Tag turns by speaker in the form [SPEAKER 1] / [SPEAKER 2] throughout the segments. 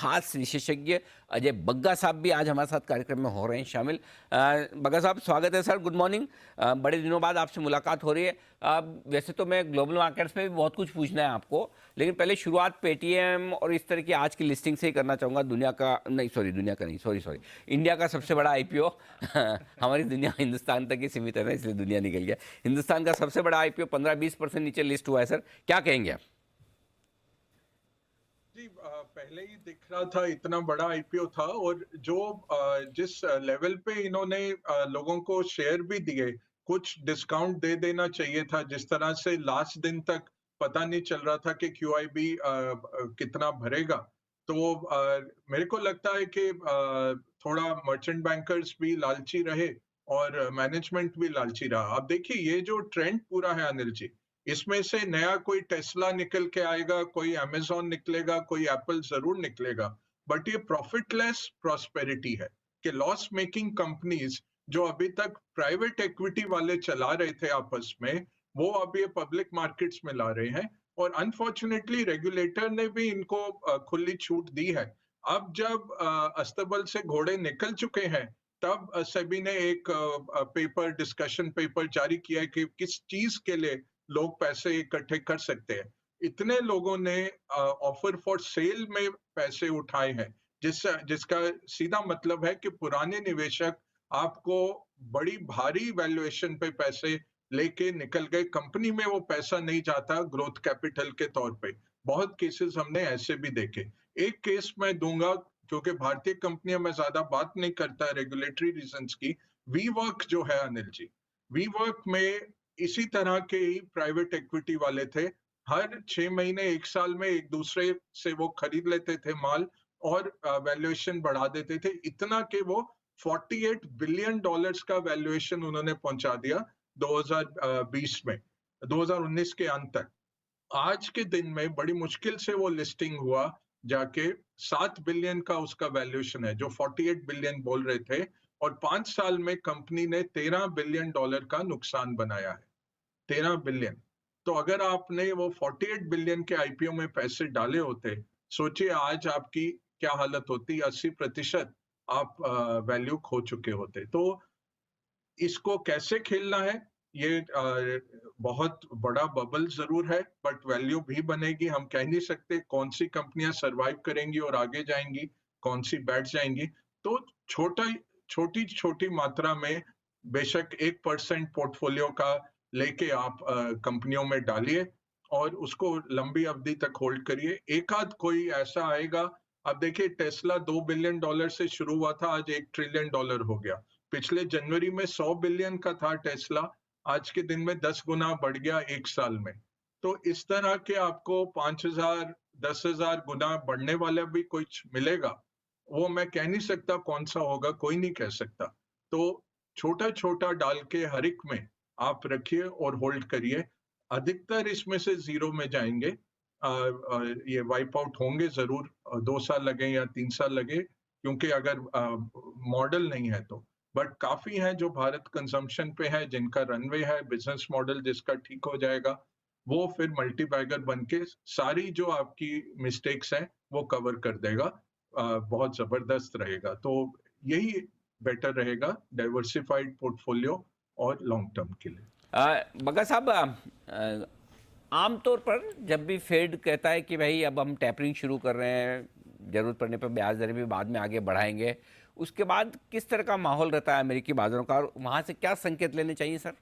[SPEAKER 1] खास विशेषज्ञ अजय बग्गा साहब भी आज हमारे साथ कार्यक्रम में हो रहे हैं शामिल। बग्गा साहब, स्वागत है सर, गुड मॉर्निंग। बड़े दिनों बाद आपसे मुलाकात हो रही है। वैसे तो मैं ग्लोबल मार्केट्स में भी बहुत कुछ पूछना है आपको, लेकिन पहले शुरुआत पेटीएम और इस तरह की आज की लिस्टिंग से ही करना चाहूँगा। इंडिया का सबसे बड़ा आईपीओ हमारी दुनिया हिंदुस्तान तक ही सीमित है ना, इसलिए दुनिया निकल गया। हिंदुस्तान का सबसे बड़ा आईपीओ 15-20% नीचे लिस्ट हुआ है सर, क्या कहेंगे आप?
[SPEAKER 2] जी, पहले ही दिख रहा था इतना बड़ा आईपीओ था, और जो जिस लेवल पे इन्होंने लोगों को शेयर भी दिए, कुछ डिस्काउंट दे देना चाहिए था। जिस तरह से लास्ट दिन तक पता नहीं चल रहा था कि क्यूआईबी कितना भरेगा, तो मेरे को लगता है कि थोड़ा मर्चेंट बैंकर्स भी लालची रहे और मैनेजमेंट भी लालची रहा। अब देखिए, ये जो ट्रेंड पूरा है अनिल जी, इसमें से नया कोई टेस्ला निकल के आएगा, कोई अमेज़न निकलेगा, कोई एप्पल ज़रूर निकलेगा, बट ये प्रॉफिटलेस प्रॉस्पेरिटी है कि लॉस मेकिंग कंपनीज जो अभी तक प्राइवेट इक्विटी वाले चला रहे थे आपस में, वो अब ये पब्लिक मार्केट्स में ला रहे हैं। और अनफॉर्चुनेटली रेगुलेटर ने भी इनको खुली छूट दी है। अब जब अस्तबल से घोड़े निकल चुके हैं, तब सेबी ने एक पेपर, डिस्कशन पेपर जारी किया है कि किस चीज के लिए लोग पैसे इकट्ठे कर सकते हैं। इतने लोगों ने ऑफर फॉर सेल में पैसे उठाए हैं, जिसका सीधा मतलब है कि पुराने निवेशक आपको बड़ी भारी वैल्यूएशन पे पैसे लेके निकल गए। कंपनी में वो पैसा नहीं जाता ग्रोथ कैपिटल के तौर पे। बहुत केसेस हमने ऐसे भी देखे। एक केस मैं दूंगा, क्योंकि भारतीय कंपनियां मैं ज्यादा बात नहीं करता रेगुलेटरी रीजंस की। वी वर्क जो है अनिल जी, वी वर्क में इसी तरह के ही प्राइवेट इक्विटी वाले थे। हर 6 महीने 1 साल में एक दूसरे से वो खरीद लेते थे माल, और वैल्यूएशन बढ़ा देते थे, इतना कि वो $48 बिलियन का वैल्यूएशन उन्होंने पहुंचा दिया 2020 में, 2019 के अंत तक। आज के दिन में बड़ी मुश्किल से वो लिस्टिंग हुआ जाके, 7 बिलियन का उसका वैल्यूएशन है, जो 48 बिलियन बोल रहे थे। और 5 साल में कंपनी ने $13 बिलियन का नुकसान बनाया है। 13 बिलियन। तो अगर आपने वो 48 बिलियन के आईपीओ में पैसे डाले होते, सोचिए आज आपकी क्या हालत होती। 80% आप वैल्यू खो चुके होते। तो इसको कैसे खेलना है, ये बहुत बड़ा बबल जरूर है, बट वैल्यू भी बनेगी। हम कह नहीं सकते कौन सी कंपनियां सरवाइव करेंगी और आगे जाएंगी, कौन सी बैठ जाएंगी। तो छोटी छोटी मात्रा में, बेशक 1% पोर्टफोलियो का लेके आप कंपनियों में डालिए और उसको लंबी अवधि तक होल्ड करिए। एक आध कोई ऐसा आएगा। अब देखिए, टेस्ला $2 बिलियन से शुरू हुआ था, आज $1 ट्रिलियन हो गया। पिछले जनवरी में 100 बिलियन का था टेस्ला, आज के दिन में 10 गुना बढ़ गया 1 साल में। तो इस तरह के आपको 5,000 10,000 गुना बढ़ने वाला भी कुछ मिलेगा, वो मैं कह नहीं सकता कौन सा होगा, कोई नहीं कह सकता। तो छोटा छोटा डाल के हर एक में आप रखिए और होल्ड करिए। अधिकतर इसमें से जीरो में जाएंगे। ये वाइप आउट होंगे जरूर, 2 साल लगे या 3 साल लगे, क्योंकि अगर मॉडल नहीं है तो। बट काफी हैं जो भारत कंजम्पशन पे है, जिनका रनवे है, बिजनेस मॉडल जिसका ठीक हो जाएगा, वो फिर मल्टी बैगर बन के सारी जो आपकी मिस्टेक्स हैं वो कवर कर देगा। बहुत जबरदस्त रहेगा। तो यही बेटर रहेगा, डाइवर्सिफाइड पोर्टफोलियो और लॉन्ग टर्म के लिए।
[SPEAKER 1] बग्गा साहब, आमतौर पर जब भी फेड कहता है कि भाई अब हम टैपरिंग शुरू कर रहे हैं, जरूरत पड़ने पर ब्याज दरें भी बाद में आगे बढ़ाएंगे, उसके बाद किस तरह का माहौल रहता है अमेरिकी बाजारों का, और वहां से क्या संकेत लेने चाहिए सर?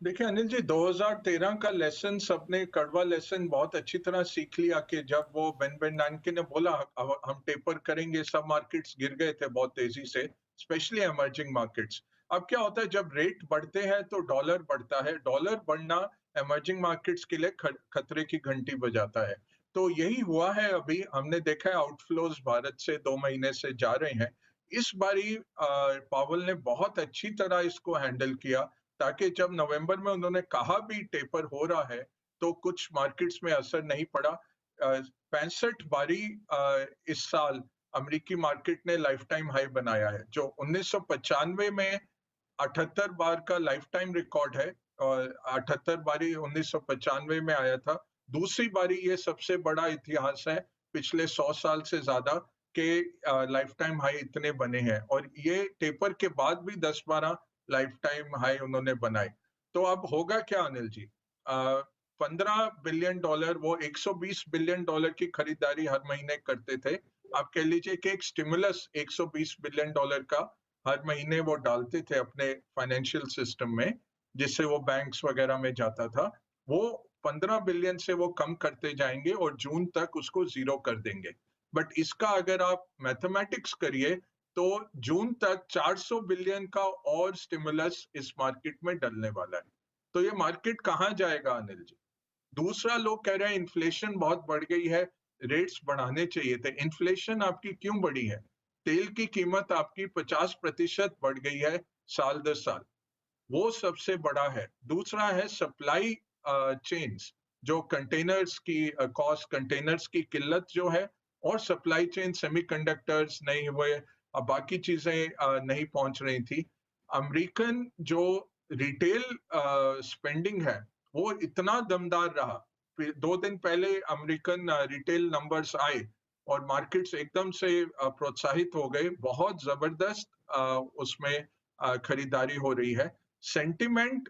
[SPEAKER 2] देखिए अनिल जी, 2013 का लेसन, सबने कड़वा लेसन बहुत अच्छी तरह सीख लिया कि जब वो बेन बेर्नांके ने बोला अब हम टेपर करेंगे, सब मार्केट्स गिर गए थे बहुत तेजी से, स्पेशली इमर्जिंग मार्केट्स। अब क्या होता है, जब रेट बढ़ते हैं तो डॉलर बढ़ता है। डॉलर बढ़ना इमर्जिंग मार्केट्स के लिए खतरे की घंटी बजाता है। तो यही हुआ है। अभी हमने देखा है आउटफ्लोज भारत से 2 महीने से जा रहे हैं। इस बारी पावल ने बहुत अच्छी तरह इसको हैंडल किया, ताकि जब नवंबर में उन्होंने कहा भी टेपर हो रहा है, तो कुछ मार्केट्स में असर नहीं पड़ा। 65 बारी इस साल अमेरिकी मार्केट ने लाइफ टाइम हाई बनाया है, जो 1995 में 78 बार का लाइफ टाइम रिकॉर्ड है। और 78 बारी 1995 में आया था। दूसरी बारी ये सबसे बड़ा इतिहास है पिछले 100 साल से ज्यादा के लाइफ टाइम हाई इतने बने हैं, और ये टेपर के बाद भी 10-12 लाइफ टाइम हाई उन्होंने बनाए। तो अब होगा क्या अनिल जी? 15 बिलियन डॉलर, वो 120 बिलियन डॉलर की खरीदारी हर महीने करते थे। आप कह लीजिए कि एक स्टिमुलस 120 बिलियन डॉलर का हर महीने वो डालते थे अपने फाइनेंशियल सिस्टम में, जिससे वो बैंक्स वगैरह में जाता था। वो 15 बिलियन से वो कम करते जाएंगे और जून तक उसको जीरो कर देंगे। बट इसका अगर आप मैथमेटिक्स करिए तो जून तक 400 बिलियन का और स्टिमुलस इस मार्केट में डलने वाला है। तो ये मार्केट कहाँ जाएगा अनिल जी? दूसरा, लोग कह रहे हैं इन्फ्लेशन बहुत बढ़ गई है, रेट्स बढ़ाने चाहिए थे। इन्फ्लेशन आपकी क्यों बढ़ी है? तेल की कीमत आपकी 50% बढ़ गई है साल दर साल, वो सबसे बड़ा है। दूसरा है सप्लाई चेन्स, जो कंटेनर्स की कॉस्ट, कंटेनर्स की किल्लत जो है, और सप्लाई चेन सेमीकंडक्टर्स नहीं हुए, बाकी चीजें नहीं पहुंच रही थी। अमेरिकन जो रिटेल स्पेंडिंग है वो इतना दमदार रहा। फिर 2 दिन पहले अमेरिकन रिटेल नंबर्स आए और मार्केट्स एकदम से प्रोत्साहित हो गए। बहुत जबरदस्त उसमें खरीदारी हो रही है। सेंटिमेंट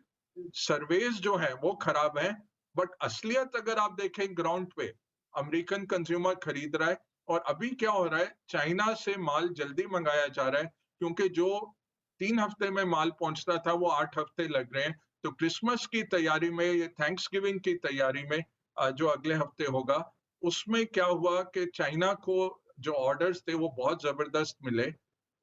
[SPEAKER 2] सर्वेज जो है वो खराब है, बट असलियत अगर आप देखें ग्राउंड पे, अमेरिकन कंज्यूमर खरीद रहा है। और अभी क्या हो रहा है, चाइना से माल जल्दी मंगाया जा रहा है, क्योंकि जो 3 हफ्ते में माल पहुंचता था वो 8 हफ्ते लग रहे हैं। तो क्रिसमस की तैयारी में, ये थैंक्स गिविंग की तैयारी में जो अगले हफ्ते होगा, उसमें क्या हुआ कि चाइना को जो ऑर्डर्स थे वो बहुत जबरदस्त मिले।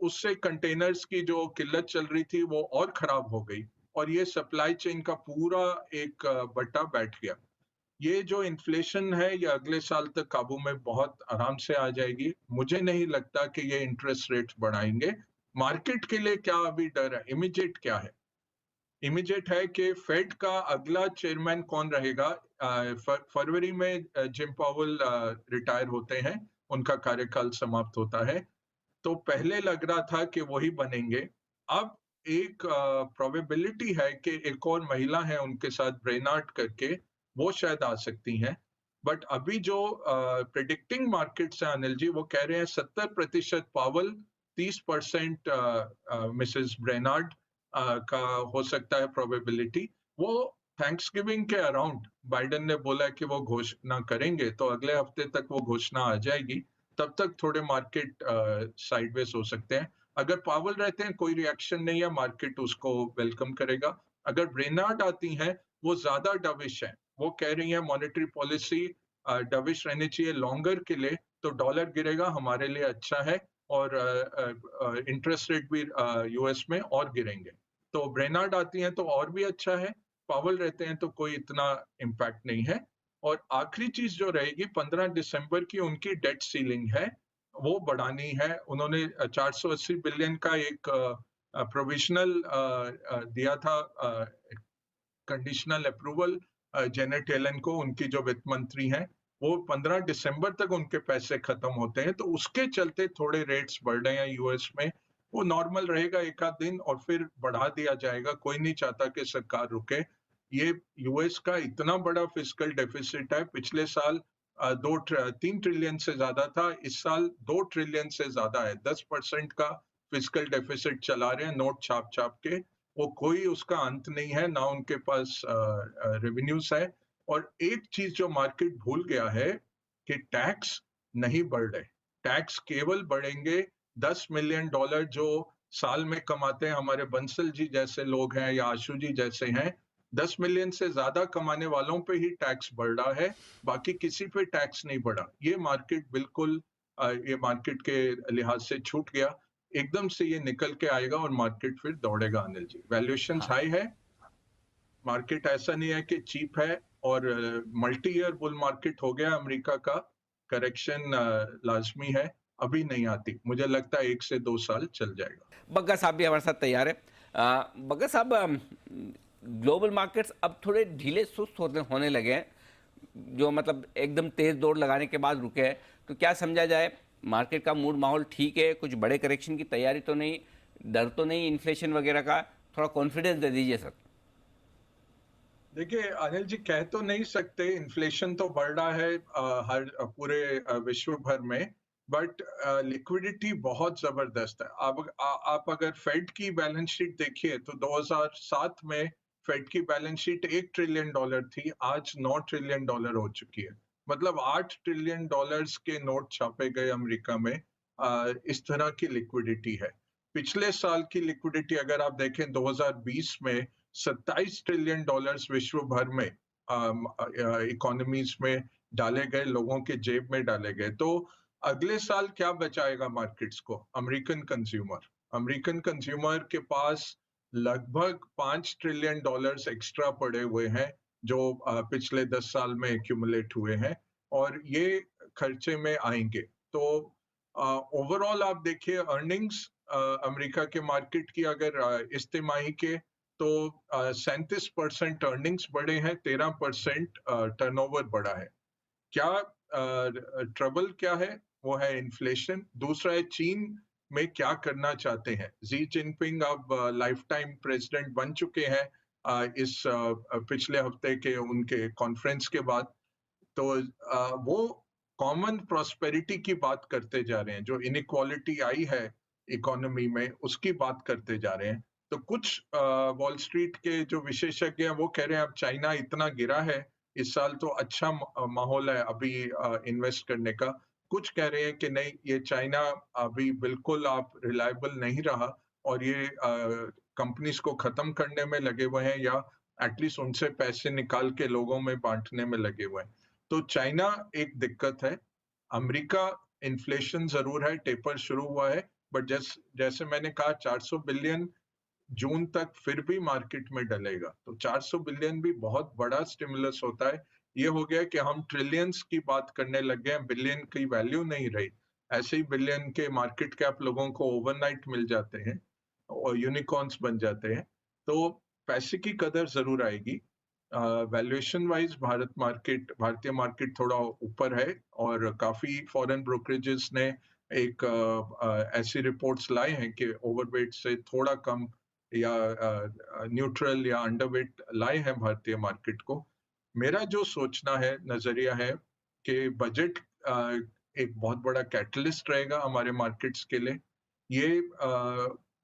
[SPEAKER 2] उससे कंटेनर्स की जो किल्लत चल रही थी वो और खराब हो गई, और ये सप्लाई चेन का पूरा एक बट्टा बैठ गया। ये जो इन्फ्लेशन है ये अगले साल तक काबू में बहुत आराम से आ जाएगी। मुझे नहीं लगता कि ये इंटरेस्ट रेट्स बढ़ाएंगे। मार्केट के लिए क्या अभी डर है? इमीडिएट क्या है? इमीडिएट है कि फेड का अगला चेयरमैन कौन रहेगा। फरवरी में जिम पावेल रिटायर होते हैं, उनका कार्यकाल समाप्त होता है। तो पहले लग रहा था कि वही बनेंगे। अब एक प्रोबेबिलिटी है कि एक और महिला है उनके साथ, ब्रेनार्ड करके, वो शायद आ सकती हैं। बट अभी जो प्रिडिक्टिंग मार्केट्स हैं अनिल जी, वो कह रहे हैं 70% पावल, 30% मिसेस ब्रेनार्ड का हो सकता है प्रोबेबिलिटी। वो थैंक्सगिविंग के अराउंड बाइडेन ने बोला कि वो घोषणा करेंगे, तो अगले हफ्ते तक वो घोषणा आ जाएगी। तब तक थोड़े मार्केट साइडवेज हो सकते हैं। अगर पावल रहते हैं कोई रिएक्शन नहीं है, मार्केट उसको वेलकम करेगा। अगर ब्रेनार्ड आती हैं, वो ज्यादा डविश है। वो कह रही है मॉनेटरी पॉलिसी डविश रहनी चाहिए लॉन्गर के लिए, तो डॉलर गिरेगा, हमारे लिए अच्छा है, और इंटरेस्ट रेट भी यूएस में और गिरेंगे। तो ब्रेनार्ड आती हैं तो और भी अच्छा है, पावल रहते हैं तो कोई इतना इम्पैक्ट नहीं है। और आखिरी चीज जो रहेगी, 15 दिसंबर की उनकी डेट सीलिंग है, वो बढ़ानी है। उन्होंने 480 बिलियन का एक प्रोविजनल दिया था, कंडीशनल अप्रूवल जेनेट येलन को, उनकी जो वित्त मंत्री हैं। वो 15 दिसंबर तक उनके पैसे खत्म होते हैं, तो उसके चलते थोड़े रेट्स बढ़ रहे हैं यूएस में। वो नॉर्मल रहेगा एक आध दिन और फिर बढ़ा दिया जाएगा। कोई नहीं चाहता कि सरकार रुके। ये यूएस का इतना बड़ा फिस्कल डेफिसिट है, पिछले साल 3 ट्रिलियन से ज्यादा था, इस साल 2 ट्रिलियन से ज्यादा है। 10% का फिस्कल डेफिसिट चला रहे हैं नोट छाप छाप के। वो कोई उसका अंत नहीं है, ना उनके पास रेवेन्यूज है। और एक चीज जो मार्केट भूल गया है कि टैक्स नहीं बढ़ रहे। टैक्स केवल बढ़ेंगे 10 मिलियन डॉलर जो साल में कमाते हैं, हमारे बंसल जी जैसे लोग हैं या आशु जी जैसे हैं। 10 मिलियन से ज्यादा कमाने वालों पे ही टैक्स बढ़ रहा है, बाकी किसी पे टैक्स नहीं बढ़ा। ये मार्केट बिल्कुल ये मार्केट के लिहाज से छूट गया। एकदम से ये निकल के आएगा और मार्केट फिर दौड़ेगा अनिल जी। वैल्यूएशन
[SPEAKER 1] हाँ।
[SPEAKER 2] हाई है, मार्केट ऐसा नहीं है कि चीप है, और मल्टी ईयर बुल मार्केट हो गया अमेरिका का। करेक्शन लाजमी है, अभी नहीं आती। मुझे लगता है 1 से 2 साल चल जाएगा।
[SPEAKER 1] बग्गा साहब भी हमारे साथ तैयार है। बग्गा साहब, ग्लोबल मार्केट्स अब थोड़े ढीले सुस्त होने लगे हैं, जो मतलब एकदम तेज दौड़ लगाने के बाद रुके हैं। तो क्या समझा जाए, मार्केट का मूड माहौल ठीक है, कुछ बड़े करेक्शन की तैयारी तो नहीं, डर तो नहीं इन्फ्लेशन वगैरह का? थोड़ा कॉन्फिडेंस दे दीजिए सर।
[SPEAKER 2] देखिए अनिल जी, कह तो नहीं सकते इन्फ्लेशन तो बढ़ रहा है हर पूरे विश्व भर में। बट लिक्विडिटी बहुत जबरदस्त है। आप अगर फेड की बैलेंस शीट देखिए तो 2007 में फेड की बैलेंस शीट $1 ट्रिलियन थी, आज $9 ट्रिलियन हो चुकी है। मतलब $8 ट्रिलियन के नोट छापे गए अमेरिका में। इस तरह की लिक्विडिटी है। पिछले साल की लिक्विडिटी अगर आप देखें 2020 में $27 ट्रिलियन विश्व भर में इकोनॉमीज में डाले गए, लोगों के जेब में डाले गए। तो अगले साल क्या बचाएगा मार्केट्स को? अमेरिकन कंज्यूमर के पास लगभग $5 ट्रिलियन एक्स्ट्रा पड़े हुए हैं, जो पिछले 10 साल में एक्यूमुलेट हुए हैं, और ये खर्चे में आएंगे। तो ओवरऑल आप देखिए अर्निंग्स अमेरिका के मार्केट की, अगर इस तिमाही के, तो 37% अर्निंग्स बढ़े हैं, 13% टर्नओवर बढ़ा है। क्या ट्रबल क्या है? वो है इन्फ्लेशन। दूसरा है चीन में क्या करना चाहते हैं। जी जिनपिंग अब लाइफ टाइम प्रेसिडेंट बन चुके हैं इस पिछले हफ्ते के उनके कॉन्फ्रेंस के बाद। तो वो कॉमन प्रॉस्पेरिटी की बात करते जा रहे हैं। जो इनइक्वालिटी आई है इकोनॉमी में, उसकी बात करते जा रहे हैं। तो कुछ वॉल स्ट्रीट के जो विशेषज्ञ हैं वो कह रहे हैं अब चाइना इतना गिरा है इस साल, तो अच्छा माहौल है अभी इन्वेस्ट करने का। कुछ कह रहे हैं कि नहीं, ये चाइना अभी बिल्कुल आप रिलायबल नहीं रहा, और ये कंपनीज को खत्म करने में लगे हुए हैं, या एटलीस्ट उनसे पैसे निकाल के लोगों में बांटने में लगे हुए हैं। तो चाइना एक दिक्कत है। अमेरिका, इन्फ्लेशन जरूर है, टेपर शुरू हुआ है, बट जैसे मैंने कहा 400 बिलियन जून तक फिर भी मार्केट में डलेगा। तो 400 बिलियन भी बहुत बड़ा स्टिमुलस होता है। ये हो गया कि हम ट्रिलियंस की बात करने लग गए हैं, बिलियन की वैल्यू नहीं रही। ऐसे ही बिलियन के मार्केट कैप लोगों को ओवरनाइट मिल जाते हैं और यूनिकॉर्न्स बन जाते हैं। तो पैसे की कदर जरूर आएगी। वैल्यूएशन वाइज भारतीय मार्केट थोड़ा ऊपर है, और काफी फॉरेन ब्रोकरेजेस ने एक ऐसी रिपोर्ट्स लाए हैं कि ओवरवेट से थोड़ा कम या न्यूट्रल या अंडरवेट लाए हैं भारतीय मार्केट को। मेरा जो सोचना है, नजरिया है कि बजट एक बहुत बड़ा कैटलिस्ट रहेगा हमारे मार्केट्स के लिए। ये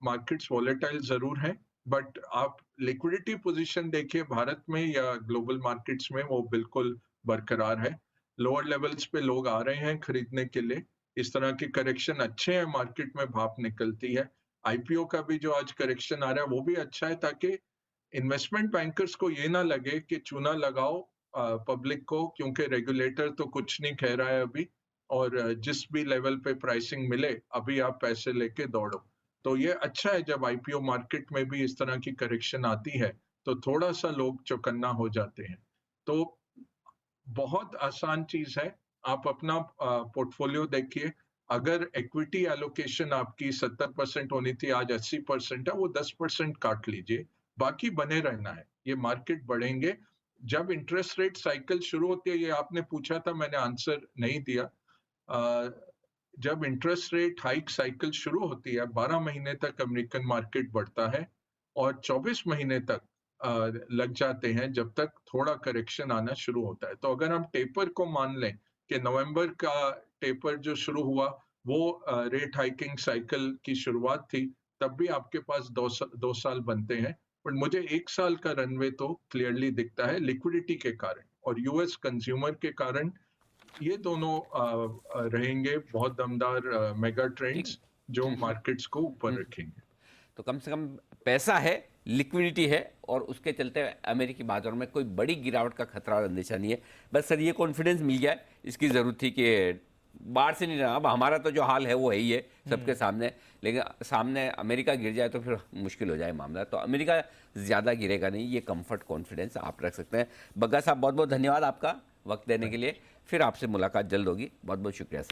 [SPEAKER 2] मार्केट्स वॉलेटाइल जरूर हैं, बट आप लिक्विडिटी पोजीशन देखिए भारत में या ग्लोबल मार्केट्स में, वो बिल्कुल बरकरार है। लोअर लेवल्स पे लोग आ रहे हैं खरीदने के लिए। इस तरह के करेक्शन अच्छे हैं, मार्केट में भाप निकलती है। आईपीओ का भी जो आज करेक्शन आ रहा है वो भी अच्छा है, ताकि इन्वेस्टमेंट बैंकर्स को ये ना लगे कि चूना लगाओ पब्लिक को, क्योंकि रेगुलेटर तो कुछ नहीं कह रहा है अभी, और जिस भी लेवल पे प्राइसिंग मिले अभी आप पैसे लेके दौड़ो। तो ये अच्छा है जब आईपीओ मार्केट में भी इस तरह की करेक्शन आती है, तो थोड़ा सा लोग चौकन्ना हो जाते हैं। तो बहुत आसान चीज है। आप अपना पोर्टफोलियो देखिए। अगर इक्विटी एलोकेशन आपकी 70% होनी थी, आज 80% है, वो 10% काट लीजिए। बाकी बने रहना है। ये मार्केट बढ़ेंगे। जब इंटरेस्ट रेट साइकिल शुरू होती है, ये आपने पूछा था, मैंने आंसर नहीं दिया। जब इंटरेस्ट रेट हाइक साइकिल शुरू होती है, 12 महीने तक अमेरिकन मार्केट बढ़ता है, और 24 महीने तक लग जाते हैं जब तक थोड़ा करेक्शन आना शुरू होता है। तो अगर हम टेपर को मान लें कि नवंबर का टेपर जो शुरू हुआ वो रेट हाइकिंग साइकिल की शुरुआत थी, तब भी आपके पास 2 साल बनते हैं। पर मुझे 1 साल का रनवे तो क्लियरली दिखता है, लिक्विडिटी के कारण और यूएस कंज्यूमर के कारण। ये दोनों रहेंगे बहुत दमदार मेगा
[SPEAKER 1] ठीक।
[SPEAKER 2] ट्रेंड्स, जो मार्केट्स को ऊपर रखेंगे।
[SPEAKER 1] तो कम से कम पैसा है, लिक्विडिटी है, और उसके चलते अमेरिकी बाजारों में कोई बड़ी गिरावट का खतरा और अंदेशा नहीं है। बस सर ये कॉन्फिडेंस मिल जाए, इसकी ज़रूरत थी कि बाहर से नहीं रहा। अब हमारा तो जो हाल है वो है ही है सबके सामने, लेकिन सामने अमेरिका गिर जाए तो फिर मुश्किल हो जाए मामला। तो अमेरिका ज़्यादा गिरेगा नहीं, ये कंफर्ट कॉन्फिडेंस आप रख सकते हैं। बग्गा साहब, बहुत बहुत धन्यवाद आपका वक्त देने के लिए। फिर आपसे मुलाकात जल्द होगी। बहुत बहुत शुक्रिया सर।